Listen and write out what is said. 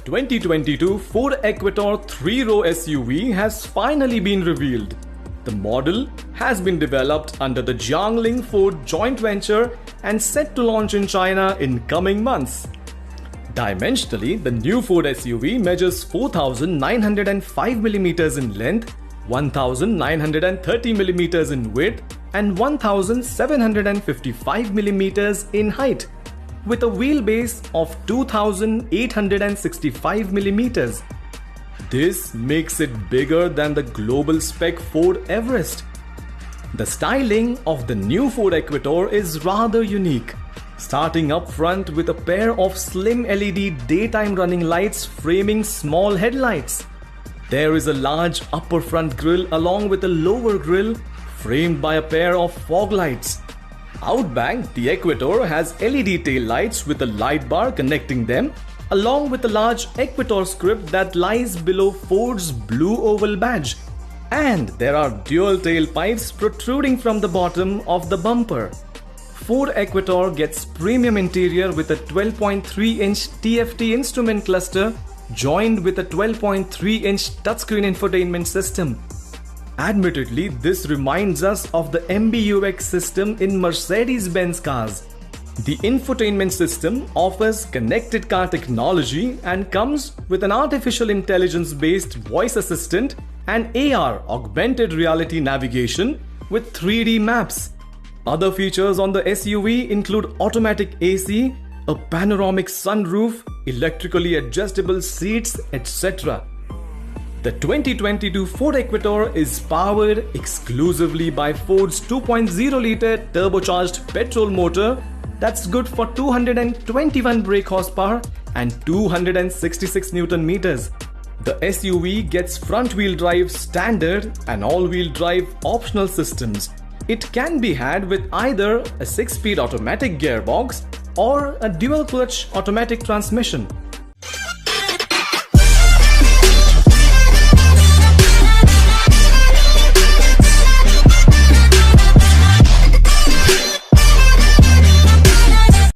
2022 Ford Equator 3-row SUV has finally been revealed. The model has been developed under the Jiangling Ford joint venture and set to launch in China in coming months. Dimensionally, the new Ford SUV measures 4,905 mm in length, 1,930 mm in width, and 1,755 mm in height, with a wheelbase of 2,865 mm. This makes it bigger than the global spec Ford Everest. The styling of the new Ford Equator is rather unique, starting up front with a pair of slim LED daytime running lights framing small headlights. There is a large upper front grille along with a lower grille framed by a pair of fog lights. Out back, the Equator has LED tail lights with a light bar connecting them, along with a large Equator script that lies below Ford's blue oval badge. And there are dual tailpipes protruding from the bottom of the bumper. Ford Equator gets premium interior with a 12.3-inch TFT instrument cluster joined with a 12.3-inch touchscreen infotainment system. Admittedly, this reminds us of the MBUX system in Mercedes-Benz cars. The infotainment system offers connected car technology and comes with an artificial intelligence-based voice assistant and AR augmented reality navigation with 3D maps. Other features on the SUV include automatic AC, a panoramic sunroof, electrically adjustable seats, etc. The 2022 Ford Equator is powered exclusively by Ford's 2.0-liter turbocharged petrol motor that's good for 221 brake horsepower and 266 Newton meters. The SUV gets front-wheel drive standard and all-wheel drive optional systems. It can be had with either a 6-speed automatic gearbox or a dual-clutch automatic transmission.